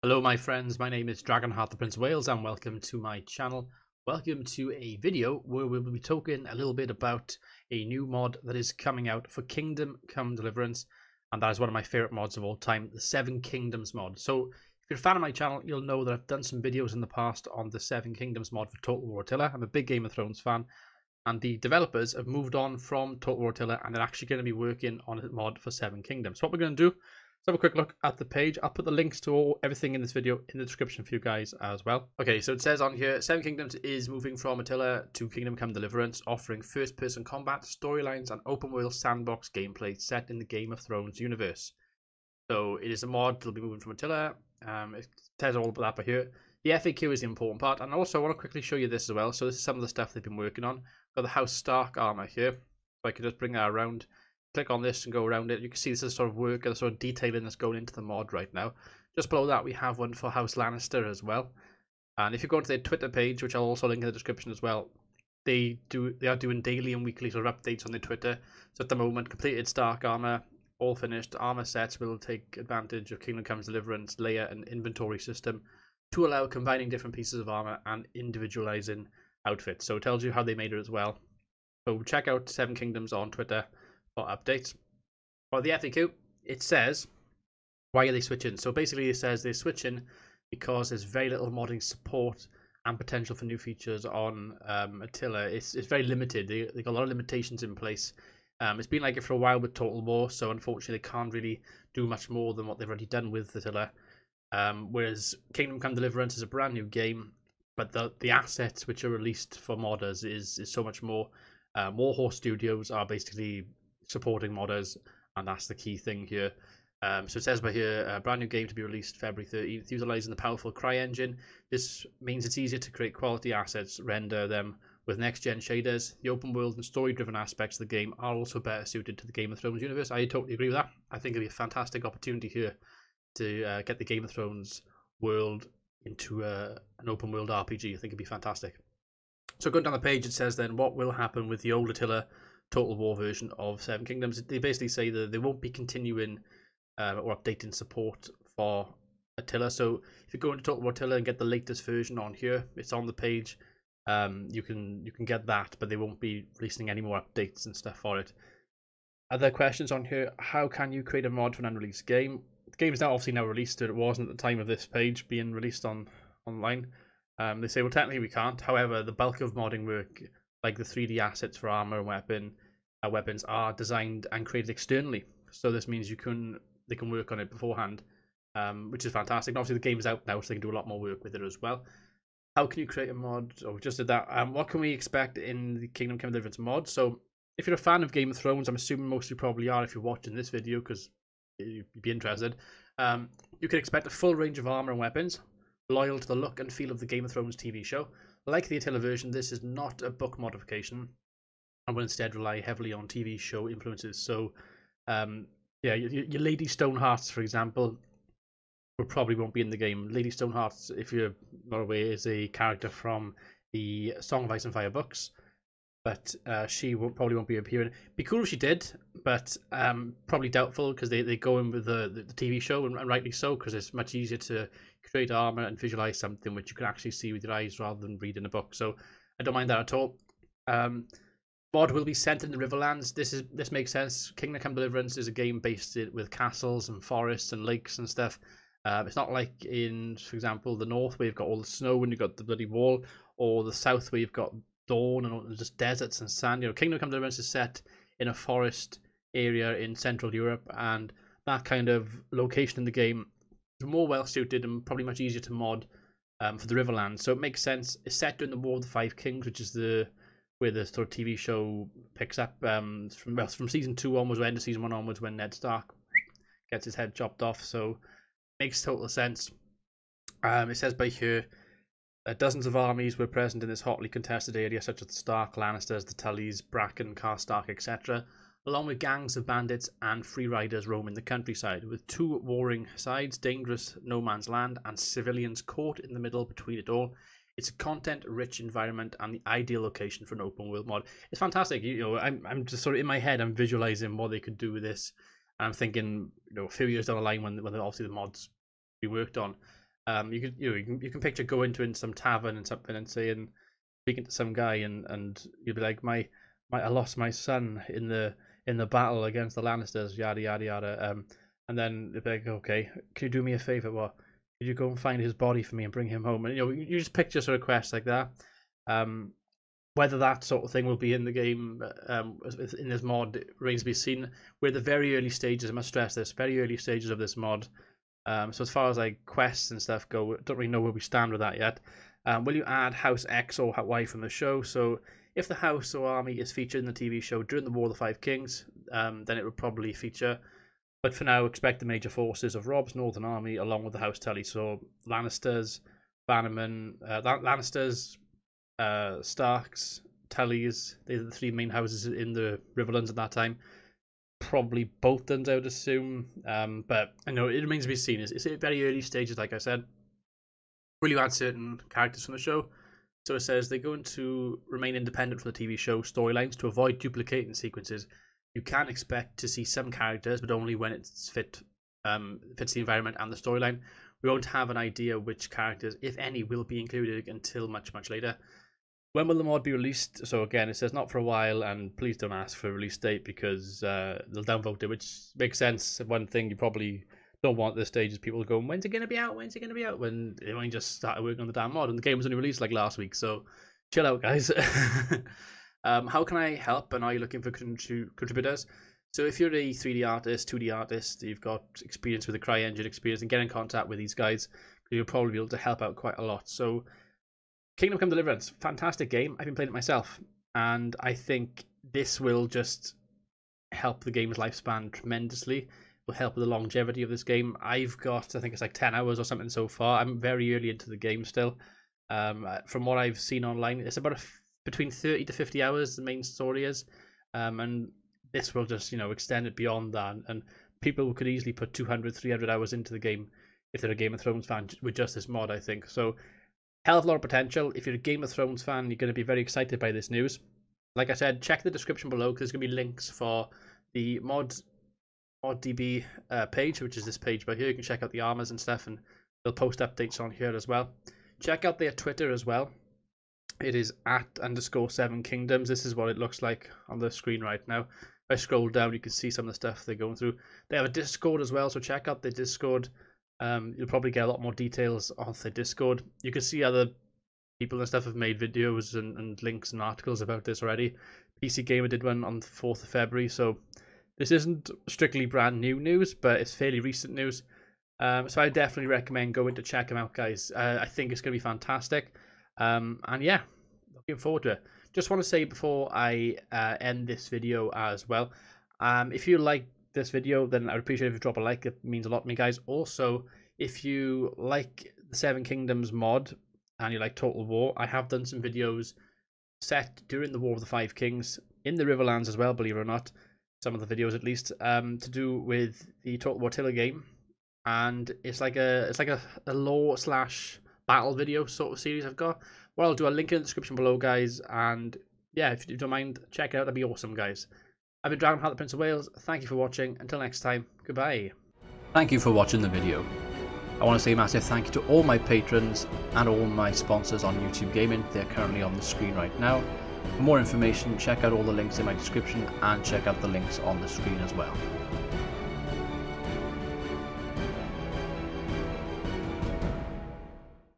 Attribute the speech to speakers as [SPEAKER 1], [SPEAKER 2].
[SPEAKER 1] Hello my friends, my name is Dragonheart the Prince of Wales and welcome to my channel. Welcome to a video where we'll be talking a little bit about a new mod that is coming out for Kingdom Come Deliverance, and that is one of my favourite mods of all time, the Seven Kingdoms mod. So if you're a fan of my channel, you'll know that I've done some videos in the past on the Seven Kingdoms mod for Total War Attila. I'm a big Game of Thrones fan, and the developers have moved on from Total War Attila and they're actually going to be working on a mod for Seven Kingdoms. So what we're going to do, let's have a quick look at the page. I'll put the links to everything in this video in the description for you guys as well. Okay, so it says on here, Seven Kingdoms is moving from Attila to Kingdom Come Deliverance, offering first-person combat, storylines, and open-world sandbox gameplay set in the Game of Thrones universe. So it is a mod that'll be moving from Attila. It says all about that here. The FAQ is the important part, and also I want to quickly show you this as well. So this is some of the stuff they've been working on. Got the House Stark armor here. So I can just bring that around. Click on this and go around it. You can see this is sort of work and the sort of detailing that's going into the mod right now. Just below that we have one for House Lannister as well. And if you go onto their Twitter page, which I'll also link in the description as well, they are doing daily and weekly sort of updates on their Twitter. So at the moment, completed Stark armor, all finished. Armor sets will take advantage of Kingdom Come Deliverance layer and inventory system to allow combining different pieces of armor and individualizing outfits. So it tells you how they made it as well. So check out Seven Kingdoms on Twitter for updates. For the FAQ, it says, why are they switching? So basically it says they're switching because there's very little modding support and potential for new features on Attila. It's very limited. They got a lot of limitations in place. It's been like it for a while with Total War, so unfortunately they can't really do much more than what they've already done with Attila. Whereas Kingdom Come Deliverance is a brand new game, but the assets which are released for modders is so much more. Warhorse Studios are basically supporting modders, and that's the key thing here. So it says by here, a brand new game to be released February 13th, utilizing the powerful Cry engine. This means it's easier to create quality assets, render them with next-gen shaders. The open world and story-driven aspects of the game are also better suited to the Game of Thrones universe. I totally agree with that. I think it'll be a fantastic opportunity here to get the Game of Thrones world into an open world RPG. I think it'd be fantastic. So going down the page, it says then what will happen with the old Attila Total War version of Seven Kingdoms. They basically say that they won't be continuing or updating support for Attila. So if you go into Total War Attila and get the latest version on here, it's on the page. You can get that, but they won't be releasing any more updates and stuff for it. Other questions on here: how can you create a mod for an unreleased game? The game is now obviously now released, it wasn't at the time of this page being released online. They say, well, technically we can't. However, the bulk of modding work, like the 3D assets for armor and weapons, are designed and created externally. So this means they can work on it beforehand, which is fantastic. And obviously, the game is out now, so they can do a lot more work with it as well. How can you create a mod? Oh, we just did that. What can we expect in the Kingdom Come Deliverance mod? So, if you're a fan of Game of Thrones, I'm assuming most of you probably are if you're watching this video, because you'd be interested. You can expect a full range of armor and weapons, loyal to the look and feel of the Game of Thrones TV show. Like the Attila version, this is not a book modification and will instead rely heavily on TV show influences. So, yeah, your Lady Stonehearts, for example, probably won't be in the game. Lady Stonehearts, if you're not aware, is a character from the Song of Ice and Fire books, but she probably won't be appearing. Be cool if she did, but probably doubtful because they go in with the TV show, and rightly so, because it's much easier to create armor and visualize something which you can actually see with your eyes rather than read in a book. So I don't mind that at all. Mod will be set in the Riverlands. This makes sense. Kingdom Come Deliverance is a game based with castles and forests and lakes and stuff. It's not like in, for example, the north where you've got all the snow and you've got the bloody wall, or the south where you've got dawn and just deserts and sand. You know, Kingdom Come Deliverance is set in a forest area in Central Europe, and that kind of location in the game is more well suited and probably much easier to mod for the Riverlands. So it makes sense. It's set during the War of the Five Kings, which is where the sort of TV show picks up from season 2 onwards, or end of season 1 onwards, when Ned Stark gets his head chopped off. So makes total sense. It says by here, dozens of armies were present in this hotly contested area, such as the Stark, Lannisters, the Tullys, Bracken, Karstark, etc., along with gangs of bandits and free riders roaming the countryside, with two warring sides, dangerous no man's land, and civilians caught in the middle between it all. It's a content-rich environment and the ideal location for an open-world mod. It's fantastic. You know, I'm just sort of in my head, I'm visualizing what they could do with this. And I'm thinking, you know, a few years down the line when obviously the mods be worked on, You can picture going to in some tavern and something and saying, speaking to some guy, and you'd be like, I lost my son in the battle against the Lannisters, yada yada yada. And then they'd be like, okay, can you do me a favor? What? Could you go and find his body for me and bring him home? And you just picture sort of quests like that. Whether that sort of thing will be in the game, in this mod, remains to be seen. We're at the very early stages. I must stress this: very early stages of this mod. So as far as like quests and stuff go, don't really know where we stand with that yet. Will you add House X or Y from the show? So if the house or army is featured in the TV show during the War of the Five Kings, then it would probably feature. But for now, expect the major forces of Rob's Northern Army along with the House Tully. So Lannisters, Bannerman, Lannisters, Starks, Tullys. These are the three main houses in the Riverlands at that time. Probably Boltons, I would assume. But I know it remains to be seen. It's at very early stages, like I said. Will you add certain characters from the show? So it says they're going to remain independent from the TV show storylines to avoid duplicating sequences. You can expect to see some characters, but only when it's fits the environment and the storyline. We won't have an idea which characters, if any, will be included until much, much later. When will the mod be released? So again, it says not for a while, and please don't ask for a release date because they'll downvote it, which makes sense. One thing you probably don't want at this stage is people going, when's it going to be out? When's it going to be out? When they only just started working on the damn mod, and the game was only released like last week, so chill out, guys. How can I help, and are you looking for contributors? So if you're a 3D artist, 2D artist, you've got experience with the CryEngine experience, and get in contact with these guys, you'll probably be able to help out quite a lot. So Kingdom Come Deliverance, fantastic game. I've been playing it myself, and I think this will just help the game's lifespan tremendously. It will help with the longevity of this game. I've got, I think it's like 10 hours or something so far. I'm very early into the game still. From what I've seen online, it's about between 30 to 50 hours the main story is, and this will just extend it beyond that, and people could easily put 200-300 hours into the game if they're a Game of Thrones fan with just this mod, I think. So hell of a lot of potential. If you're a Game of Thrones fan, you're going to be very excited by this news. Like I said, check the description below because there's going to be links for the ModDB page, which is this page right here. You can check out the armors and stuff, and they'll post updates on here as well. Check out their Twitter as well. It is @_7kingdoms. This is what it looks like on the screen right now. If I scroll down, you can see some of the stuff they're going through. They have a Discord as well, so check out their Discord. You'll probably get a lot more details off their Discord. You can see other people and stuff have made videos and links and articles about this already. PC Gamer did one on the 4th of February, so this isn't strictly brand new news, but it's fairly recent news. So I definitely recommend going to check them out, guys. I think it's going to be fantastic. And yeah, looking forward to it. Just want to say before I end this video as well, if you like this video, then I'd appreciate if you drop a like. It means a lot to me, guys. Also, if you like the Seven Kingdoms mod and you like Total War, I have done some videos set during the War of the Five Kings in the Riverlands as well, believe it or not. Some of the videos at least, to do with the Total War Attila game. And it's like a lore / battle video sort of series I've got. What I'll do, I'll link it in the description below, guys. And yeah, if you don't mind, check it out. That'd be awesome, guys. I've been Dragonheart, the Prince of Wales. Thank you for watching. Until next time, goodbye. Thank you for watching the video. I want to say a massive thank you to all my patrons and all my sponsors on YouTube Gaming. They're currently on the screen right now. For more information, check out all the links in my description and check out the links on the screen as well.